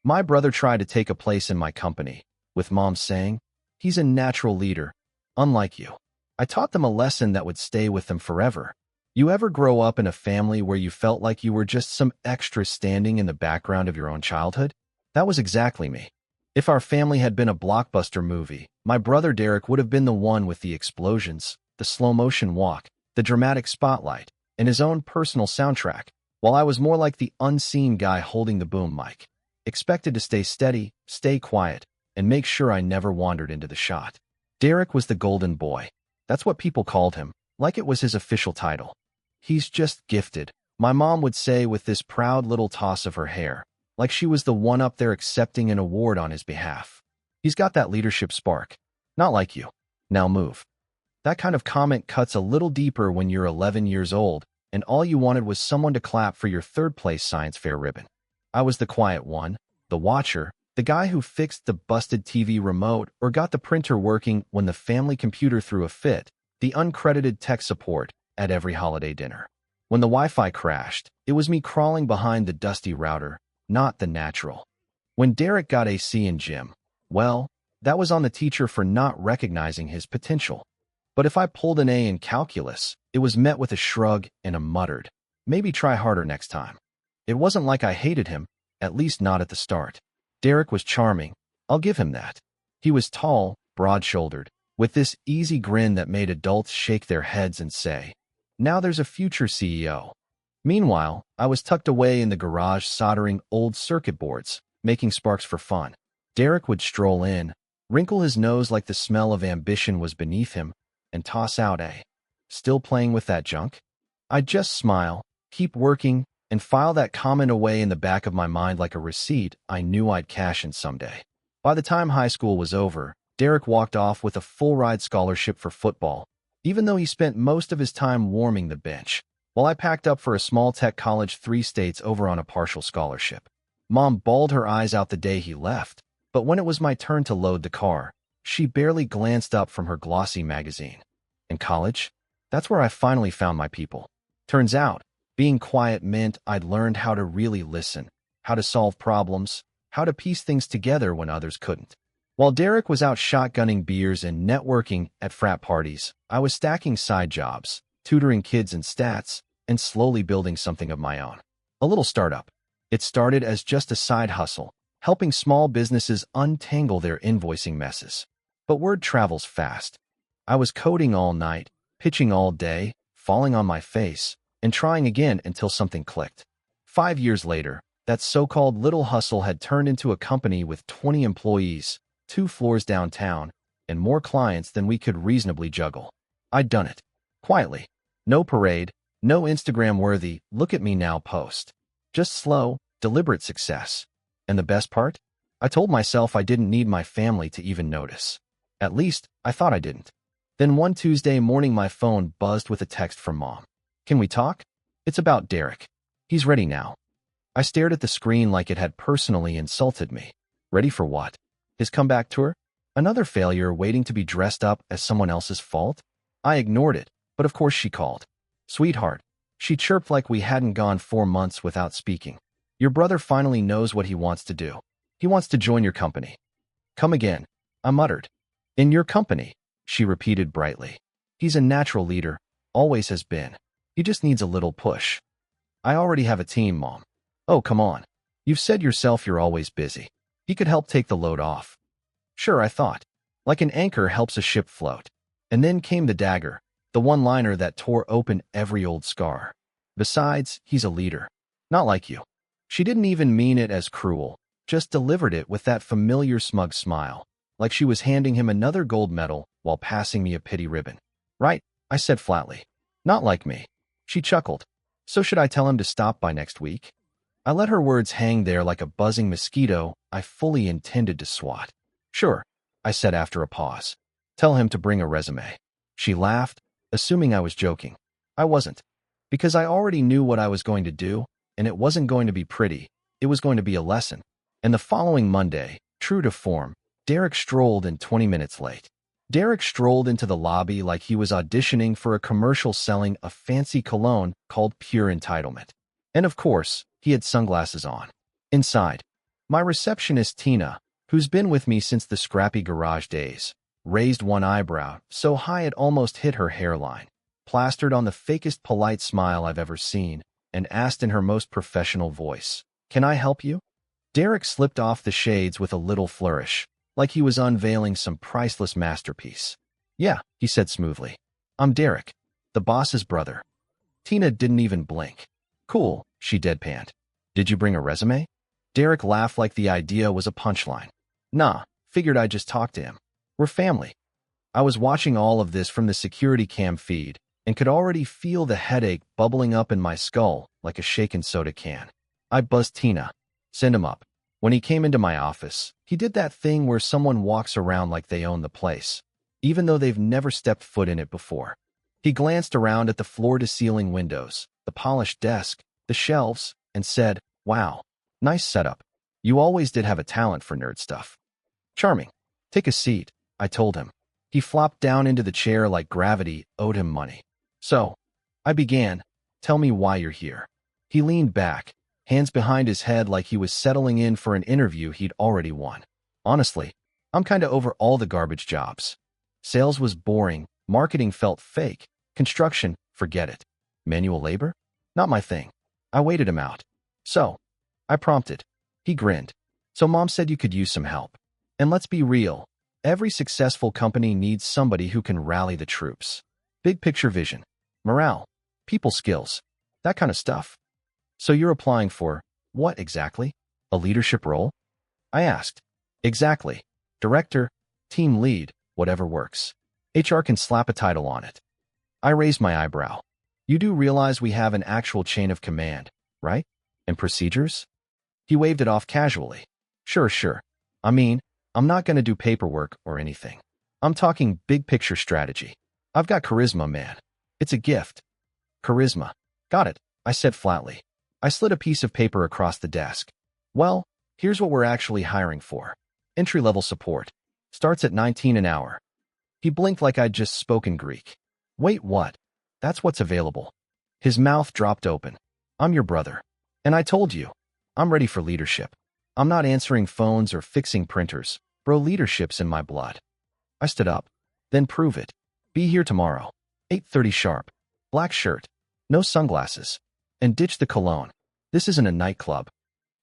My brother tried to take a place in my company, with Mom saying, "He's a natural leader, unlike you." I taught them a lesson that would stay with them forever. You ever grow up in a family where you felt like you were just some extra standing in the background of your own childhood? That was exactly me. If our family had been a blockbuster movie, my brother Derek would have been the one with the explosions, the slow-motion walk, the dramatic spotlight, and his own personal soundtrack, while I was more like the unseen guy holding the boom mic, expected to stay steady, stay quiet, and make sure I never wandered into the shot. Derek was the golden boy. That's what people called him, like it was his official title. "He's just gifted," my mom would say with this proud little toss of her hair, like she was the one up there accepting an award on his behalf. "He's got that leadership spark. Not like you. Now move." That kind of comment cuts a little deeper when you're 11 years old and all you wanted was someone to clap for your third-place science fair ribbon. I was the quiet one, the watcher, the guy who fixed the busted TV remote or got the printer working when the family computer threw a fit, the uncredited tech support at every holiday dinner. When the Wi-Fi crashed, it was me crawling behind the dusty router, not the natural. When Derek got a C in gym, well, that was on the teacher for not recognizing his potential. But if I pulled an A in calculus, it was met with a shrug and a muttered, "Maybe try harder next time." It wasn't like I hated him, at least not at the start. Derek was charming, I'll give him that. He was tall, broad-shouldered, with this easy grin that made adults shake their heads and say, "Now there's a future CEO." Meanwhile, I was tucked away in the garage soldering old circuit boards, making sparks for fun. Derek would stroll in, wrinkle his nose like the smell of ambition was beneath him, and toss out a, "Still playing with that junk?" I'd just smile, keep working, and file that comment away in the back of my mind like a receipt I knew I'd cash in someday. By the time high school was over, Derek walked off with a full-ride scholarship for football, even though he spent most of his time warming the bench, while I packed up for a small tech college 3 states over on a partial scholarship. Mom bawled her eyes out the day he left, but when it was my turn to load the car, she barely glanced up from her glossy magazine. In college, that's where I finally found my people. Turns out, being quiet meant I'd learned how to really listen, how to solve problems, how to piece things together when others couldn't. While Derek was out shotgunning beers and networking at frat parties, I was stacking side jobs, tutoring kids in stats, and slowly building something of my own. A little startup. It started as just a side hustle, helping small businesses untangle their invoicing messes. But word travels fast. I was coding all night, pitching all day, falling on my face, and trying again until something clicked. 5 years later, that so-called little hustle had turned into a company with 20 employees, 2 floors downtown, and more clients than we could reasonably juggle. I'd done it. Quietly. No parade, no Instagram-worthy, "look at me now" post. Just slow, deliberate success. And the best part? I told myself I didn't need my family to even notice. At least, I thought I didn't. Then one Tuesday morning my phone buzzed with a text from Mom. "Can we talk? It's about Derek. He's ready now." I stared at the screen like it had personally insulted me. Ready for what? His comeback tour? Another failure waiting to be dressed up as someone else's fault? I ignored it, but of course she called. "Sweetheart," she chirped like we hadn't gone 4 months without speaking. "Your brother finally knows what he wants to do. He wants to join your company." "Come again," I muttered. "In your company," she repeated brightly. "He's a natural leader, always has been. He just needs a little push." "I already have a team, Mom." "Oh, come on. You've said yourself you're always busy. He could help take the load off." Sure, I thought. Like an anchor helps a ship float. And then came the dagger, the one-liner that tore open every old scar. "Besides, he's a leader. Not like you." She didn't even mean it as cruel, just delivered it with that familiar smug smile, like she was handing him another gold medal while passing me a pity ribbon. "Right," I said flatly. "Not like me." She chuckled. "So should I tell him to stop by next week?" I let her words hang there like a buzzing mosquito I fully intended to swat. "Sure," I said after a pause. "Tell him to bring a resume." She laughed, assuming I was joking. I wasn't, because I already knew what I was going to do, and it wasn't going to be pretty. It was going to be a lesson. And the following Monday, true to form, Derek strolled in 20 minutes late. Derek strolled into the lobby like he was auditioning for a commercial selling a fancy cologne called Pure Entitlement. And of course, he had sunglasses on. Inside, My receptionist, Tina, who's been with me since the scrappy garage days, raised one eyebrow so high it almost hit her hairline, plastered on the fakest polite smile I've ever seen, and asked in her most professional voice, "Can I help you?" Derek slipped off the shades with a little flourish, like he was unveiling some priceless masterpiece. "Yeah," he said smoothly. "I'm Derek, the boss's brother." Tina didn't even blink. "Cool," she deadpanned. "Did you bring a resume?" Derek laughed like the idea was a punchline. "Nah, figured I'd just talk to him. We're family." I was watching all of this from the security cam feed and could already feel the headache bubbling up in my skull like a shaken soda can. I buzzed Tina. "Send him up." When he came into my office, he did that thing where someone walks around like they own the place, even though they've never stepped foot in it before. He glanced around at the floor-to-ceiling windows, the polished desk, the shelves, and said, "Wow, nice setup. You always did have a talent for nerd stuff." "Charming. Take a seat," I told him. He flopped down into the chair like gravity owed him money. "So," I began, "tell me why you're here." He leaned back, hands behind his head like he was settling in for an interview he'd already won. "Honestly, I'm kinda over all the garbage jobs. Sales was boring, marketing felt fake, construction, forget it. Manual labor? Not my thing." I waited him out. "So," I prompted. He grinned. "So Mom said you could use some help. And let's be real, every successful company needs somebody who can rally the troops. Big picture vision, morale, people skills, that kind of stuff. So you're applying for, what exactly? A leadership role?" I asked. "Exactly. Director, team lead, whatever works. HR can slap a title on it." I raised my eyebrow. "You do realize we have an actual chain of command, right? And procedures?" He waved it off casually. Sure. I mean, I'm not going to do paperwork or anything. I'm talking big picture strategy. I've got charisma, man. It's a gift." "Charisma. Got it," I said flatly. I slid a piece of paper across the desk. "Well, here's what we're actually hiring for. Entry-level support. Starts at 19 an hour." He blinked like I'd just spoken Greek. "Wait, what? That's what's available." His mouth dropped open. "I'm your brother. And I told you, I'm ready for leadership. I'm not answering phones or fixing printers. Bro, leadership's in my blood." I stood up. "Then prove it. Be here tomorrow. 8:30 sharp. Black shirt. No sunglasses. And ditch the cologne. This isn't a nightclub."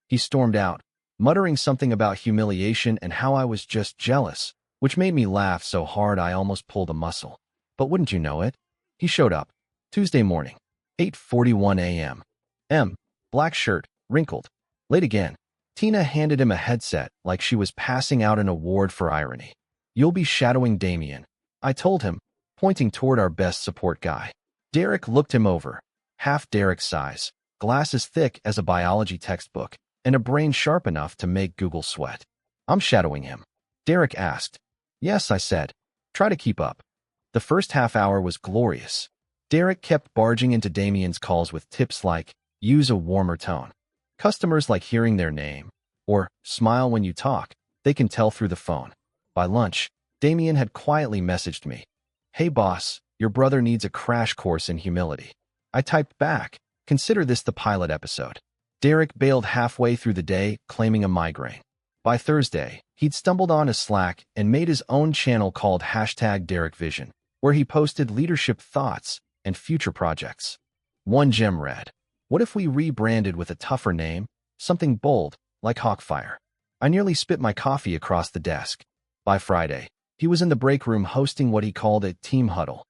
He stormed out, muttering something about humiliation and how I was just jealous, which made me laugh so hard I almost pulled a muscle. But wouldn't you know it, he showed up. Tuesday morning, 8:41 a.m. Black shirt, wrinkled. Late again. Tina handed him a headset like she was passing out an award for irony. "You'll be shadowing Damien," I told him, pointing toward our best support guy. Derek looked him over. Half Derek's size, glasses thick as a biology textbook, and a brain sharp enough to make Google sweat. "I'm shadowing him?" Derek asked. "Yes," I said. "Try to keep up." The first half hour was glorious. Derek kept barging into Damien's calls with tips like, use a warmer tone. Customers like hearing their name, or smile when you talk. They can tell through the phone. By lunch, Damien had quietly messaged me. "Hey boss, your brother needs a crash course in humility." I typed back, "Consider this the pilot episode." Derek bailed halfway through the day, claiming a migraine. By Thursday, he'd stumbled onto Slack and made his own channel called #DerekVision, where he posted leadership thoughts and future projects. One gem read, "What if we rebranded with a tougher name? Something bold, like Hawkfire." I nearly spit my coffee across the desk. By Friday, he was in the break room hosting what he called a team huddle.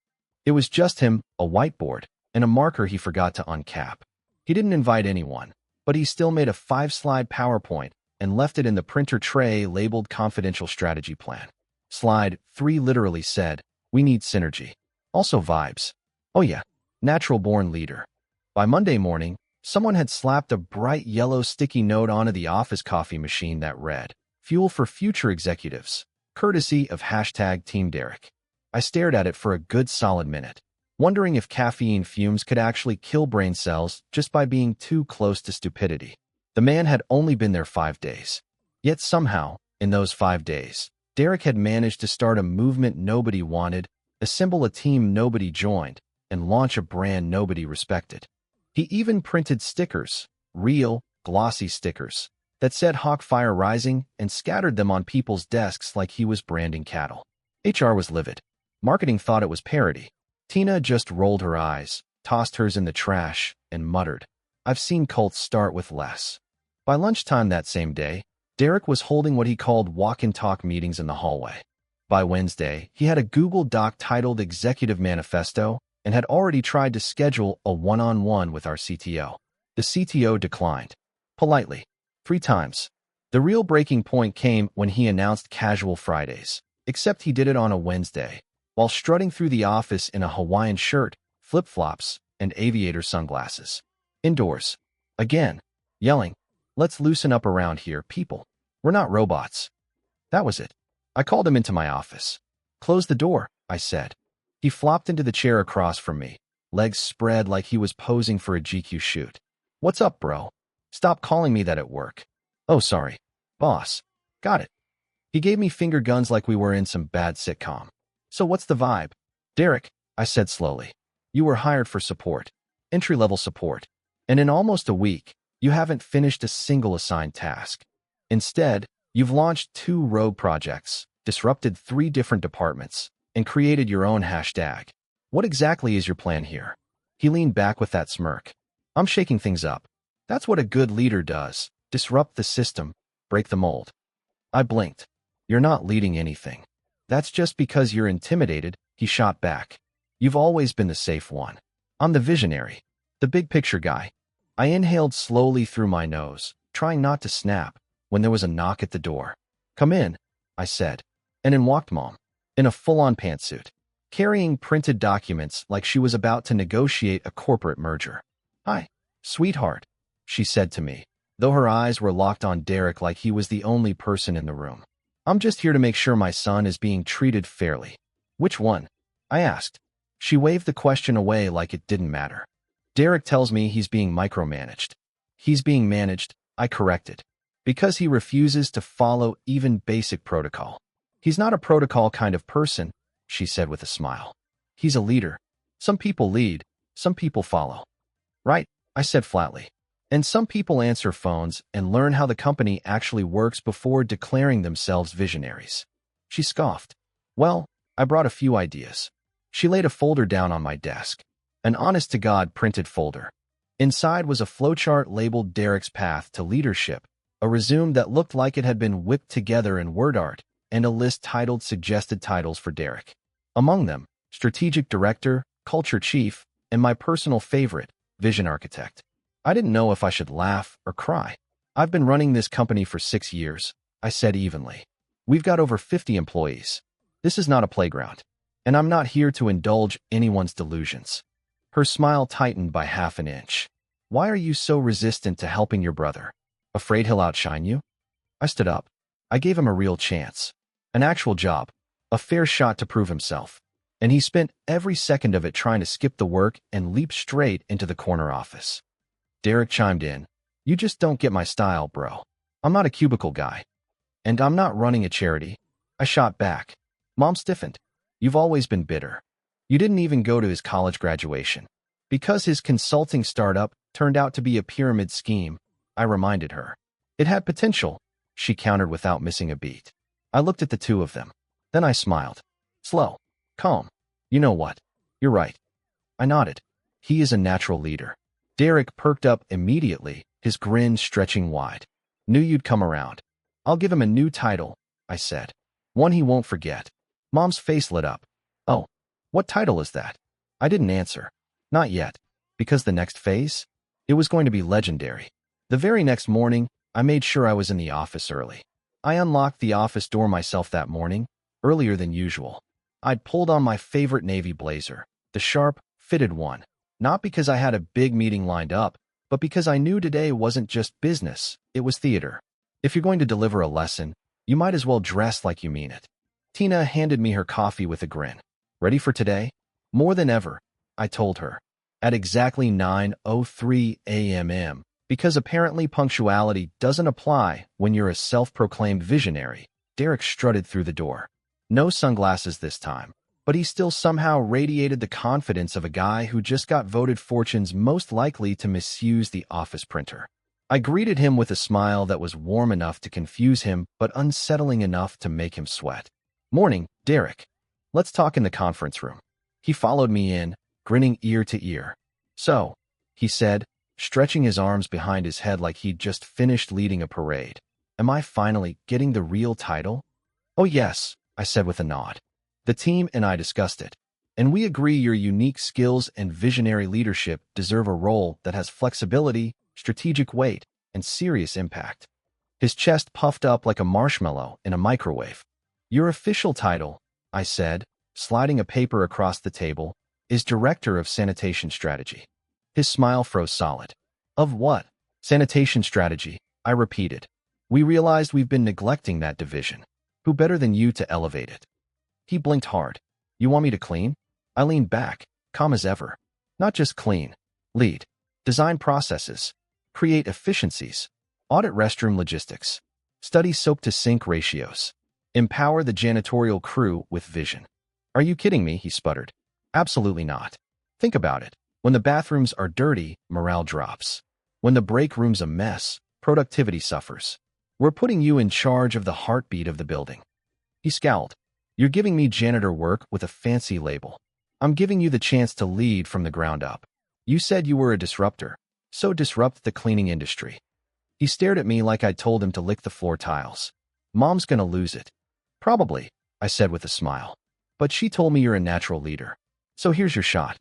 It was just him, a whiteboard, and a marker he forgot to uncap. He didn't invite anyone, but he still made a 5-slide PowerPoint and left it in the printer tray labeled Confidential Strategy Plan. Slide 3 literally said, "We need synergy. Also vibes. Oh yeah, natural-born leader." By Monday morning, someone had slapped a bright yellow sticky note onto the office coffee machine that read, "Fuel for future executives, courtesy of #TeamDerek." I stared at it for a good solid minute, wondering if caffeine fumes could actually kill brain cells just by being too close to stupidity. The man had only been there 5 days. Yet somehow, in those 5 days, Derek had managed to start a movement nobody wanted, assemble a team nobody joined, and launch a brand nobody respected. He even printed stickers, real, glossy stickers, that said Hawk Fire Rising and scattered them on people's desks like he was branding cattle. HR was livid. Marketing thought it was parody. Tina just rolled her eyes, tossed hers in the trash, and muttered, "I've seen cults start with less." By lunchtime that same day, Derek was holding what he called walk-and-talk meetings in the hallway. By Wednesday, he had a Google Doc titled Executive Manifesto and had already tried to schedule a one-on-one with our CTO. The CTO declined, politely, 3 times. The real breaking point came when he announced Casual Fridays, except he did it on a Wednesday, while strutting through the office in a Hawaiian shirt, flip-flops, and aviator sunglasses. Indoors. Again, yelling, "Let's loosen up around here, people. We're not robots." That was it. I called him into my office. "Close the door," I said. He flopped into the chair across from me, legs spread like he was posing for a GQ shoot. "What's up, bro? Stop calling me that at work." "Oh, sorry. Boss. Got it." He gave me finger guns like we were in some bad sitcom. "So what's the vibe?" "Derek," I said slowly, "you were hired for support, entry-level support, and in almost a week, you haven't finished a single assigned task. Instead, you've launched 2 rogue projects, disrupted 3 different departments, and created your own hashtag. What exactly is your plan here?" He leaned back with that smirk. "I'm shaking things up. That's what a good leader does. Disrupt the system, break the mold." I blinked. "You're not leading anything. That's just because you're intimidated," he shot back. "You've always been the safe one. I'm the visionary, the big picture guy." I inhaled slowly through my nose, trying not to snap, when there was a knock at the door. "Come in," I said, and in walked Mom, in a full-on pantsuit, carrying printed documents like she was about to negotiate a corporate merger. "Hi, sweetheart," she said to me, though her eyes were locked on Derek like he was the only person in the room. "I'm just here to make sure my son is being treated fairly." "Which one?" I asked. She waved the question away like it didn't matter. "Derek tells me he's being micromanaged." "He's being managed," I corrected, "because he refuses to follow even basic protocol." "He's not a protocol kind of person," she said with a smile. "He's a leader. Some people lead, some people follow." "Right," I said flatly. "And some people answer phones and learn how the company actually works before declaring themselves visionaries." She scoffed. "Well, I brought a few ideas." She laid a folder down on my desk. An honest-to-God printed folder. Inside was a flowchart labeled Derek's Path to Leadership, a resume that looked like it had been whipped together in word art, and a list titled Suggested Titles for Derek. Among them, Strategic Director, Culture Chief, and my personal favorite, Vision Architect. I didn't know if I should laugh or cry. "I've been running this company for 6 years," I said evenly. "We've got over 50 employees. This is not a playground. And I'm not here to indulge anyone's delusions." Her smile tightened by half an inch. "Why are you so resistant to helping your brother? Afraid he'll outshine you?" I stood up. I gave him a real chance. An actual job. A fair shot to prove himself. And he spent every second of it trying to skip the work and leap straight into the corner office. Derek chimed in. "You just don't get my style, bro. I'm not a cubicle guy. And I'm not running a charity." I shot back. Mom stiffened. "You've always been bitter. You didn't even go to his college graduation. Because his consulting startup turned out to be a pyramid scheme," I reminded her. "It had potential," she countered without missing a beat. I looked at the two of them. Then I smiled. Slow. Calm. "You know what? You're right." I nodded. "He is a natural leader." Derek perked up immediately, his grin stretching wide. "Knew you'd come around. I'll give him a new title," I said. "One he won't forget." Mom's face lit up. "Oh, what title is that?" I didn't answer. Not yet. Because the next phase? It was going to be legendary. The very next morning, I made sure I was in the office early. I unlocked the office door myself that morning, earlier than usual. I'd pulled on my favorite navy blazer, the sharp, fitted one, not because I had a big meeting lined up, but because I knew today wasn't just business, it was theater. If you're going to deliver a lesson, you might as well dress like you mean it. Tina handed me her coffee with a grin. "Ready for today?" "More than ever," I told her. At exactly 9:03 a.m., because apparently punctuality doesn't apply when you're a self-proclaimed visionary, Derek strutted through the door. No sunglasses this time, but he still somehow radiated the confidence of a guy who just got voted Fortune's most likely to misuse the office printer. I greeted him with a smile that was warm enough to confuse him but unsettling enough to make him sweat. "Morning, Derek. Let's talk in the conference room." He followed me in, grinning ear to ear. "So," he said, stretching his arms behind his head like he'd just finished leading a parade, "am I finally getting the real title?" "Oh yes," I said with a nod. "The team and I discussed it, and we agree your unique skills and visionary leadership deserve a role that has flexibility, strategic weight, and serious impact." His chest puffed up like a marshmallow in a microwave. "Your official title," I said, sliding a paper across the table, "is Director of Sanitation Strategy." His smile froze solid. "Of what?" "Sanitation Strategy," I repeated. "We realized we've been neglecting that division. Who better than you to elevate it?" He blinked hard. "You want me to clean?" I leaned back, calm as ever. "Not just clean. Lead. Design processes. Create efficiencies. Audit restroom logistics. Study soap-to-sink ratios. Empower the janitorial crew with vision." "Are you kidding me?" he sputtered. "Absolutely not. Think about it. When the bathrooms are dirty, morale drops. When the break room's a mess, productivity suffers. We're putting you in charge of the heartbeat of the building." He scowled. "You're giving me janitor work with a fancy label. I'm giving you the chance to lead from the ground up. You said you were a disruptor, so disrupt the cleaning industry." He stared at me like I'd told him to lick the floor tiles. "Mom's gonna lose it." "Probably," I said with a smile. "But she told me you're a natural leader. So here's your shot."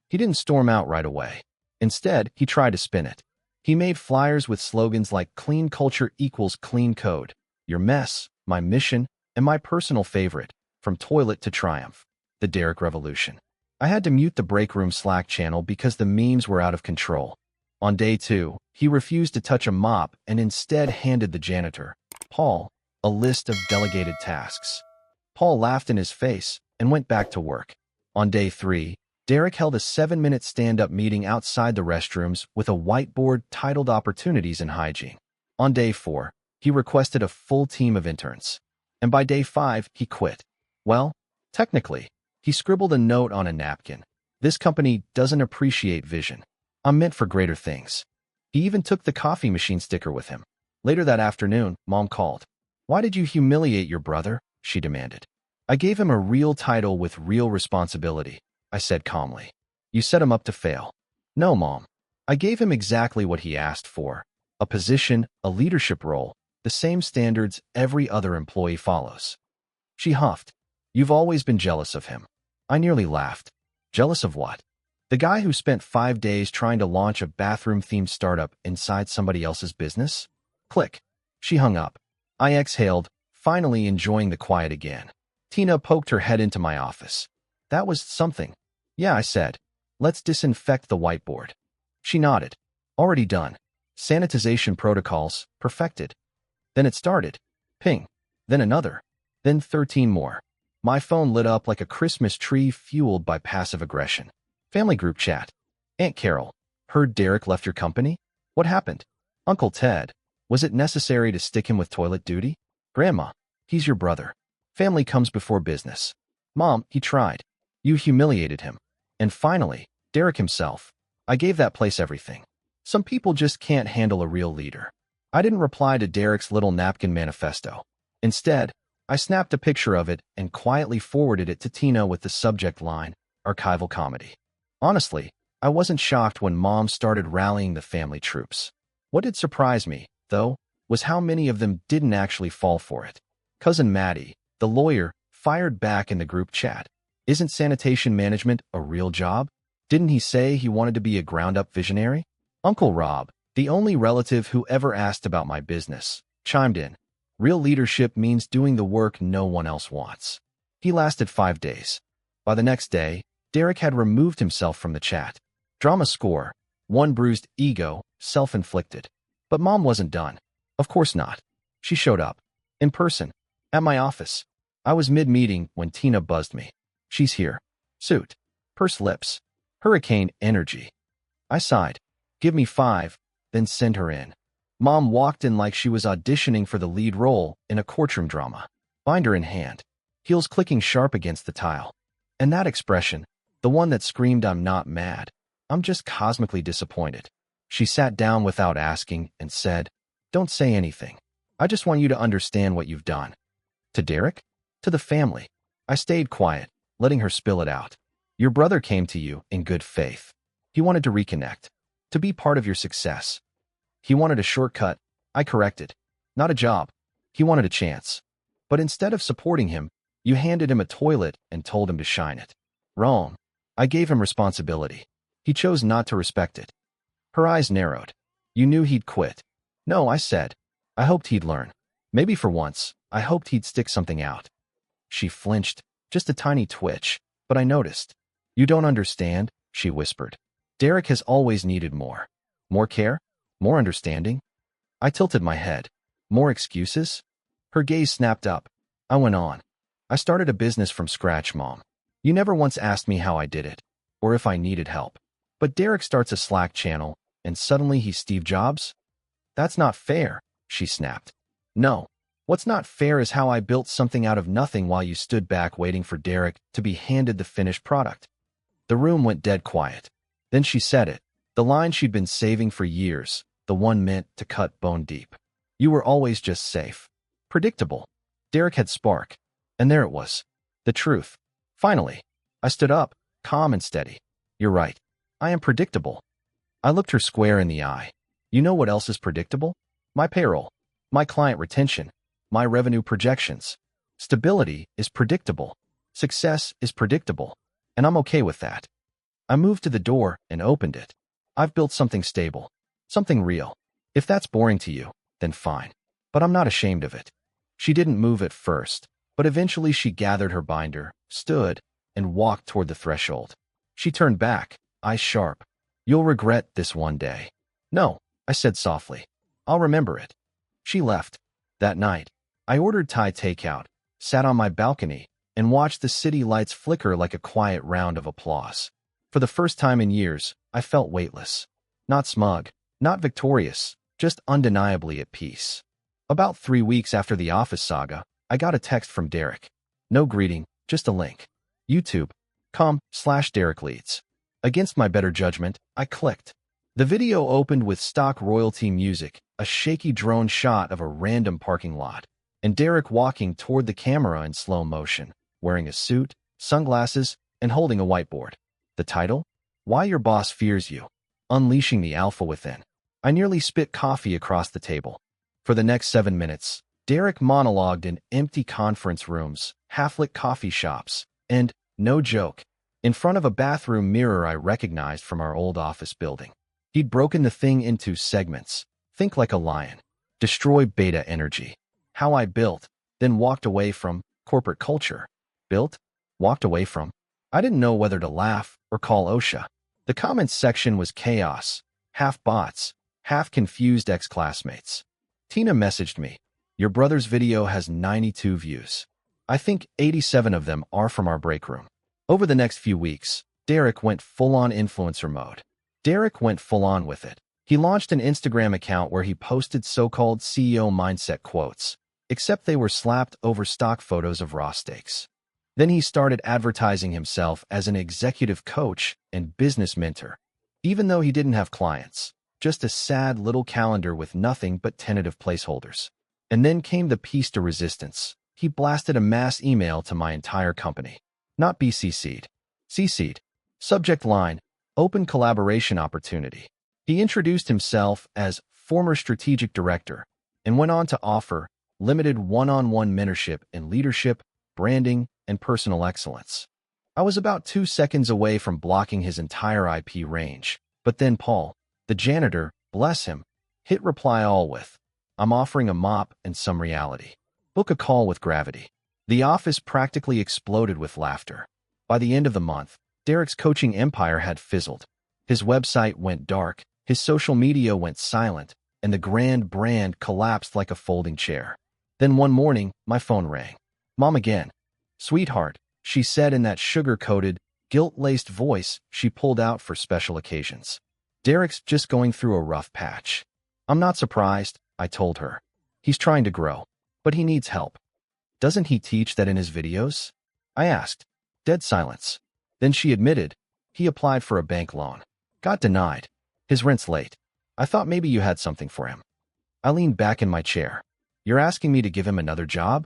He didn't storm out right away. Instead, he tried to spin it. He made flyers with slogans like "Clean culture equals clean code," "Your mess, my mission," and my personal favorite, "From toilet to triumph, the Derek Revolution." I had to mute the break room Slack channel because the memes were out of control. On day 2, he refused to touch a mop and instead handed the janitor, Paul, a list of delegated tasks. Paul laughed in his face and went back to work. On day 3, Derek held a 7-minute stand-up meeting outside the restrooms with a whiteboard titled Opportunities in Hygiene. On day 4, he requested a full team of interns. And by day 5, he quit. Well, technically, he scribbled a note on a napkin. "This company doesn't appreciate vision. I'm meant for greater things." He even took the coffee machine sticker with him. Later that afternoon, Mom called. "Why did you humiliate your brother?" she demanded. "I gave him a real title with real responsibility," I said calmly. "You set him up to fail." "No, Mom. I gave him exactly what he asked for. A position, a leadership role, the same standards every other employee follows." She huffed. "You've always been jealous of him." I nearly laughed. Jealous of what? The guy who spent 5 days trying to launch a bathroom-themed startup inside somebody else's business? Click. She hung up. I exhaled, finally enjoying the quiet again. Tina poked her head into my office. "That was something." "Yeah," I said. "Let's disinfect the whiteboard." She nodded. "Already done. Sanitization protocols, perfected." Then it started. Ping. Then another. Then 13 more. My phone lit up like a Christmas tree fueled by passive aggression. Family group chat. "Aunt Carol, heard Derek left your company? What happened? Uncle Ted, was it necessary to stick him with toilet duty? Grandma, he's your brother. Family comes before business. Mom, he tried. You humiliated him. And finally, Derek himself. I gave that place everything." Some people just can't handle a real leader. I didn't reply to Derek's little napkin manifesto. Instead, I snapped a picture of it and quietly forwarded it to Tina with the subject line, "Archival Comedy." Honestly, I wasn't shocked when Mom started rallying the family troops. What did surprise me, though, was how many of them didn't actually fall for it. Cousin Maddie, the lawyer, fired back in the group chat. "Isn't sanitation management a real job? Didn't he say he wanted to be a ground-up visionary?" Uncle Rob, the only relative who ever asked about my business, chimed in. "Real leadership means doing the work no one else wants." He lasted 5 days. By the next day, Derek had removed himself from the chat. Drama score, 1 bruised ego, self-inflicted. But Mom wasn't done. Of course not. She showed up. In person. At my office. I was mid-meeting when Tina buzzed me. "She's here." Suit. Pursed lips. Hurricane energy. I sighed. "Give me 5, then send her in." Mom walked in like she was auditioning for the lead role in a courtroom drama. Binder in hand. Heels clicking sharp against the tile. And that expression, the one that screamed, "I'm not mad. I'm just cosmically disappointed." She sat down without asking and said, "Don't say anything. I just want you to understand what you've done." To Derek? To the family. I stayed quiet, letting her spill it out. Your brother came to you in good faith. He wanted to reconnect, to be part of your success. He wanted a shortcut. I corrected. Not a job. He wanted a chance. But instead of supporting him, you handed him a toilet and told him to shine it. Wrong. I gave him responsibility. He chose not to respect it. Her eyes narrowed. You knew he'd quit. No, I said. I hoped he'd learn. Maybe for once, I hoped he'd stick something out. She flinched, just a tiny twitch, but I noticed. You don't understand, she whispered. Derek has always needed more. More care? More understanding? I tilted my head. More excuses? Her gaze snapped up. I went on. I started a business from scratch, Mom. You never once asked me how I did it, or if I needed help. But Derek starts a Slack channel, and suddenly he's Steve Jobs? That's not fair, she snapped. No. What's not fair is how I built something out of nothing while you stood back waiting for Derek to be handed the finished product. The room went dead quiet. Then she said it, the line she'd been saving for years, the one meant to cut bone deep. You were always just safe. Predictable. Derek had spark. And there it was. The truth. Finally. I stood up, calm and steady. You're right. I am predictable. I looked her square in the eye. You know what else is predictable? My payroll. My client retention. My revenue projections. Stability is predictable. Success is predictable. And I'm okay with that. I moved to the door and opened it. I've built something stable. Something real. If that's boring to you, then fine. But I'm not ashamed of it. She didn't move at first, but eventually she gathered her binder, stood, and walked toward the threshold. She turned back, eyes sharp. You'll regret this one day. No, I said softly. I'll remember it. She left. That night, I ordered Thai takeout, sat on my balcony, and watched the city lights flicker like a quiet round of applause. For the first time in years, I felt weightless. Not smug, not victorious, just undeniably at peace. About 3 weeks after the Office saga, I got a text from Derek. No greeting, just a link. YouTube.com/Derek Leeds. Against my better judgment, I clicked. The video opened with stock royalty music, a shaky drone shot of a random parking lot, and Derek walking toward the camera in slow motion, wearing a suit, sunglasses, and holding a whiteboard. The title? Why Your Boss Fears You. Unleashing the Alpha Within. I nearly spit coffee across the table. For the next 7 minutes, Derek monologued in empty conference rooms, half-lit coffee shops, and, no joke, in front of a bathroom mirror I recognized from our old office building. He'd broken the thing into segments. Think like a lion. Destroy beta energy. How I built, then walked away from corporate culture. Built, walked away from. I didn't know whether to laugh or call OSHA. The comments section was chaos. Half bots, half confused ex-classmates. Tina messaged me. Your brother's video has 92 views. I think 87 of them are from our break room. Over the next few weeks, Derek went full-on influencer mode. Derek went full-on with it. He launched an Instagram account where he posted so-called CEO mindset quotes, except they were slapped over stock photos of raw steaks. Then he started advertising himself as an executive coach and business mentor, even though he didn't have clients, just a sad little calendar with nothing but tentative placeholders. And then came the piece de resistance. He blasted a mass email to my entire company. Not BCC'd. CC'd. Subject line, open collaboration opportunity. He introduced himself as former strategic director and went on to offer limited one-on-one mentorship in leadership, branding, and personal excellence. I was about 2 seconds away from blocking his entire IP range, but then Paul, the janitor, bless him, hit reply all with, I'm offering a mop and some reality. Book a call with Gravity. The office practically exploded with laughter. By the end of the month, Derek's coaching empire had fizzled. His website went dark, his social media went silent, and the grand brand collapsed like a folding chair. Then one morning, my phone rang. Mom again. Sweetheart, she said in that sugar-coated, guilt-laced voice she pulled out for special occasions. Derek's just going through a rough patch. I'm not surprised, I told her. He's trying to grow, but he needs help. Doesn't he teach that in his videos? I asked. Dead silence. Then she admitted. He applied for a bank loan. Got denied. His rent's late. I thought maybe you had something for him. I leaned back in my chair. You're asking me to give him another job?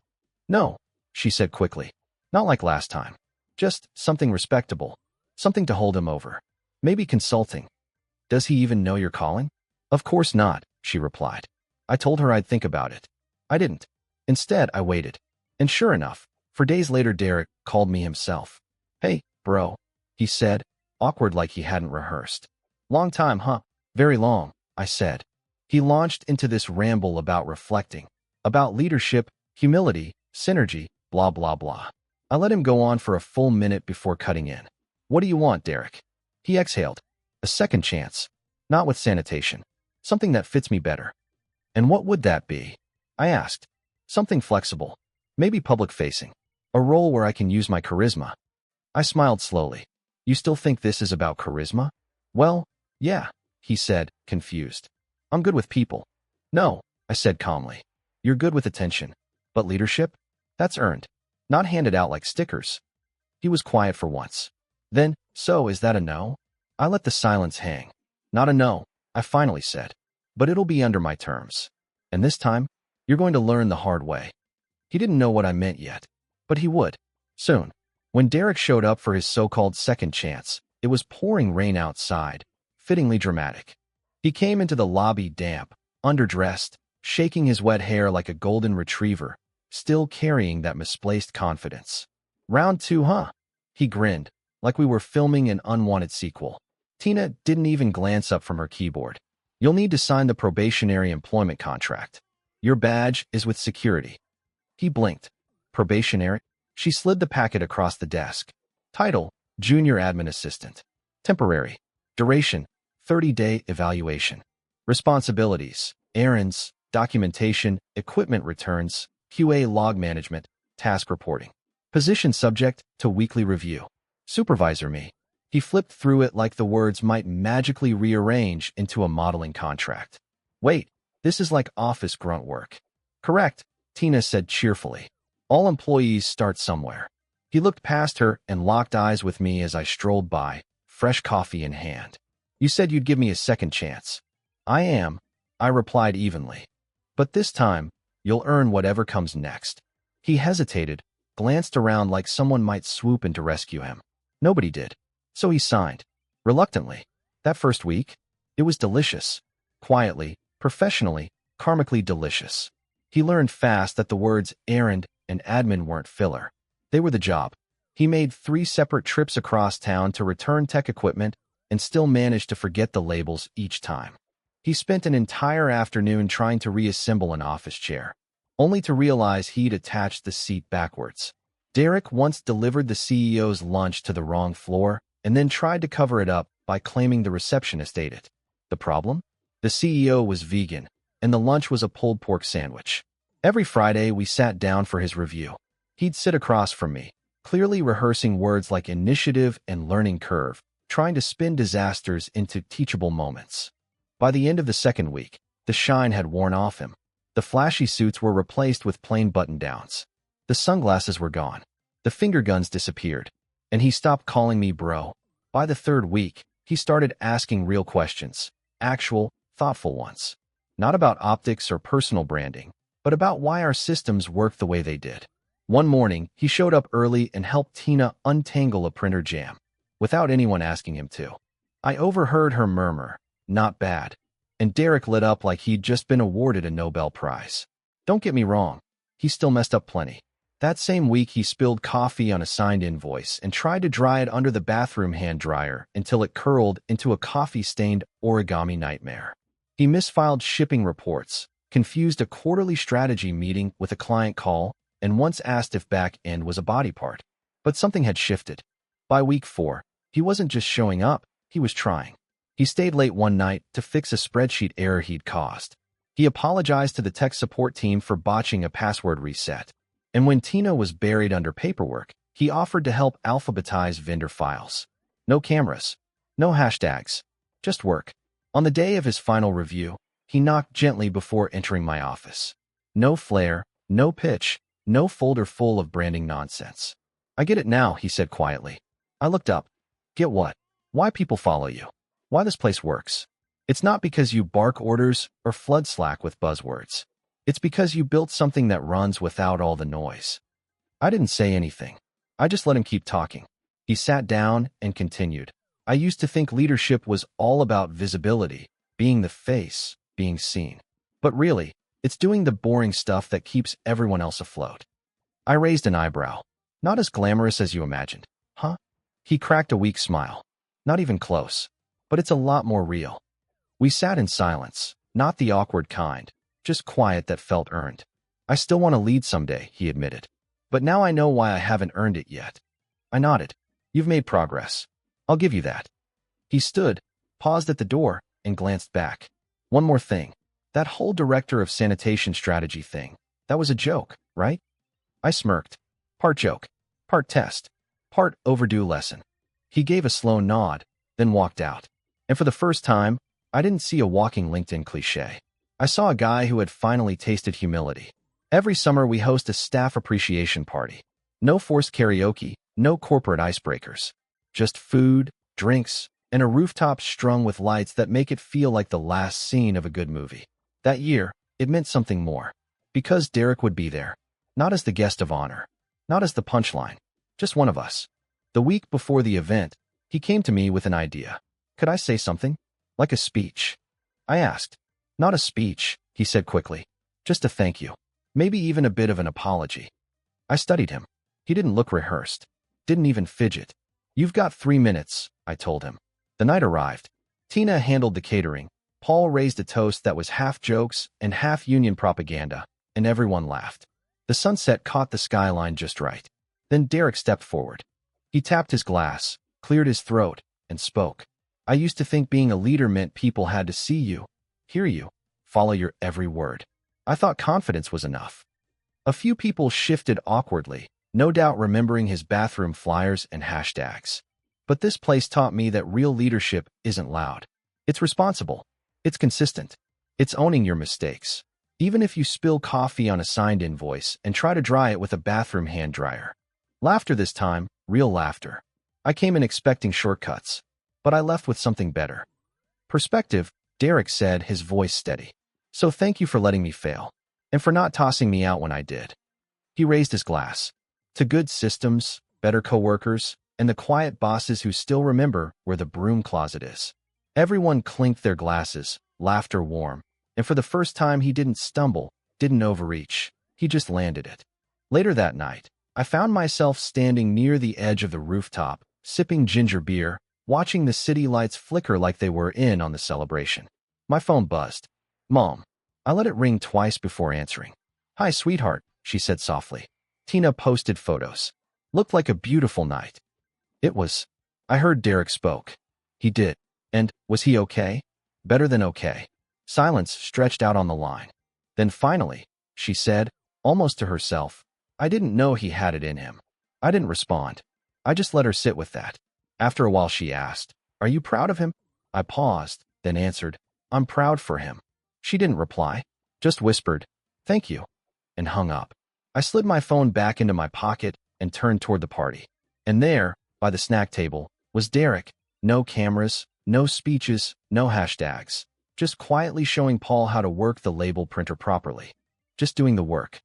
No, she said quickly. Not like last time. Just something respectable. Something to hold him over. Maybe consulting. Does he even know you're calling? Of course not, she replied. I told her I'd think about it. I didn't. Instead, I waited. And sure enough, for days later Derek called me himself. Hey, bro, he said, awkward like he hadn't rehearsed. Long time, huh? Very long, I said. He launched into this ramble about reflecting, about leadership, humility, synergy, blah, blah, blah. I let him go on for a full minute before cutting in. What do you want, Derek? He exhaled. A second chance. Not with sanitation. Something that fits me better. And what would that be? I asked. Something flexible. Maybe public-facing. A role where I can use my charisma. I smiled slowly. You still think this is about charisma? Well, yeah, he said, confused. I'm good with people. No, I said calmly. You're good with attention. But leadership? That's earned. Not handed out like stickers. He was quiet for once. Then, so is that a no? I let the silence hang. Not a no, I finally said. But it'll be under my terms. And this time, you're going to learn the hard way. He didn't know what I meant yet. But he would. Soon. When Derek showed up for his so-called second chance, it was pouring rain outside, fittingly dramatic. He came into the lobby damp, underdressed, shaking his wet hair like a golden retriever, still carrying that misplaced confidence. Round two, huh? He grinned, like we were filming an unwanted sequel. Tina didn't even glance up from her keyboard. You'll need to sign the probationary employment contract. Your badge is with security. He blinked. Probationary? She slid the packet across the desk. Title, Junior Admin Assistant. Temporary. Duration, 30-day evaluation. Responsibilities, errands, documentation, equipment returns, QA log management, task reporting. Position subject to weekly review. Supervisor me. He flipped through it like the words might magically rearrange into a modeling contract. Wait, this is like office grunt work. Correct, Tina said cheerfully. All employees start somewhere. He looked past her and locked eyes with me as I strolled by, fresh coffee in hand. You said you'd give me a second chance. I am, I replied evenly. But this time, you'll earn whatever comes next. He hesitated, glanced around like someone might swoop in to rescue him. Nobody did. So he signed. Reluctantly. That first week, it was delicious. Quietly, professionally, karmically delicious. He learned fast that the words errand and admin weren't filler. They were the job. He made 3 separate trips across town to return tech equipment and still managed to forget the labels each time. He spent an entire afternoon trying to reassemble an office chair, only to realize he'd attached the seat backwards. Derek once delivered the CEO's lunch to the wrong floor and then tried to cover it up by claiming the receptionist ate it. The problem? The CEO was vegan, and the lunch was a pulled pork sandwich. Every Friday, we sat down for his review. He'd sit across from me, clearly rehearsing words like initiative and learning curve, trying to spin disasters into teachable moments. By the end of the second week, the shine had worn off him. The flashy suits were replaced with plain button-downs. The sunglasses were gone. The finger guns disappeared. And he stopped calling me bro. By the third week, he started asking real questions. Actual, thoughtful ones. Not about optics or personal branding, but about why our systems work the way they did. One morning, he showed up early and helped Tina untangle a printer jam, without anyone asking him to. I overheard her murmur, "Not bad." And Derek lit up like he'd just been awarded a Nobel Prize. Don't get me wrong, he still messed up plenty. That same week, he spilled coffee on a signed invoice and tried to dry it under the bathroom hand dryer until it curled into a coffee-stained origami nightmare. He misfiled shipping reports, confused a quarterly strategy meeting with a client call, and once asked if back end was a body part. But something had shifted. By week 4, he wasn't just showing up, he was trying. He stayed late one night to fix a spreadsheet error he'd caused. He apologized to the tech support team for botching a password reset. And when Tina was buried under paperwork, he offered to help alphabetize vendor files. No cameras, no hashtags, just work. On the day of his final review, he knocked gently before entering my office. No flair, no pitch, no folder full of branding nonsense. I get it now, he said quietly. I looked up. Get what? Why people follow you. Why this place works. It's not because you bark orders or flood Slack with buzzwords. It's because you built something that runs without all the noise. I didn't say anything. I just let him keep talking. He sat down and continued. I used to think leadership was all about visibility, being the face, being seen. But really, it's doing the boring stuff that keeps everyone else afloat. I raised an eyebrow. Not as glamorous as you imagined. Huh? He cracked a weak smile. Not even close. But it's a lot more real. We sat in silence, not the awkward kind, just quiet that felt earned. I still want to lead someday, he admitted. But now I know why I haven't earned it yet. I nodded. You've made progress. I'll give you that. He stood, paused at the door, and glanced back. One more thing. That whole director of sanitation strategy thing. That was a joke, right? I smirked. Part joke, part test, part overdue lesson. He gave a slow nod, then walked out. And for the first time, I didn't see a walking LinkedIn cliché. I saw a guy who had finally tasted humility. Every summer we host a staff appreciation party. No forced karaoke, no corporate icebreakers. Just food, drinks, and a rooftop strung with lights that make it feel like the last scene of a good movie. That year, it meant something more. Because Derek would be there. Not as the guest of honor. Not as the punchline. Just one of us. The week before the event, he came to me with an idea. Could I say something? Like a speech? I asked. Not a speech, he said quickly. Just a thank you. Maybe even a bit of an apology. I studied him. He didn't look rehearsed. Didn't even fidget. You've got 3 minutes, I told him. The night arrived. Tina handled the catering. Paul raised a toast that was half jokes and half union propaganda, and everyone laughed. The sunset caught the skyline just right. Then Derek stepped forward. He tapped his glass, cleared his throat, and spoke. I used to think being a leader meant people had to see you, hear you, follow your every word. I thought confidence was enough. A few people shifted awkwardly, no doubt remembering his bathroom flyers and hashtags. But this place taught me that real leadership isn't loud. It's responsible. It's consistent. It's owning your mistakes. Even if you spill coffee on a signed invoice and try to dry it with a bathroom hand dryer. Laughter this time, real laughter. I came in expecting shortcuts, but I left with something better. Perspective, Derek said, his voice steady. So thank you for letting me fail, and for not tossing me out when I did. He raised his glass. To good systems, better coworkers, and the quiet bosses who still remember where the broom closet is. Everyone clinked their glasses, laughter warm, and for the first time he didn't stumble, didn't overreach. He just landed it. Later that night, I found myself standing near the edge of the rooftop, sipping ginger beer, watching the city lights flicker like they were in on the celebration. My phone buzzed. Mom. I let it ring twice before answering. Hi, sweetheart, she said softly. Tina posted photos. Looked like a beautiful night. It was. I heard Derek spoke. He did. And, was he okay? Better than okay. Silence stretched out on the line. Then finally, she said, almost to herself, I didn't know he had it in him. I didn't respond. I just let her sit with that. After a while she asked, Are you proud of him? I paused, then answered, I'm proud for him. She didn't reply, just whispered, Thank you, and hung up. I slid my phone back into my pocket and turned toward the party. And there, by the snack table, was Derek. No cameras, no speeches, no hashtags. Just quietly showing Paul how to work the label printer properly. Just doing the work.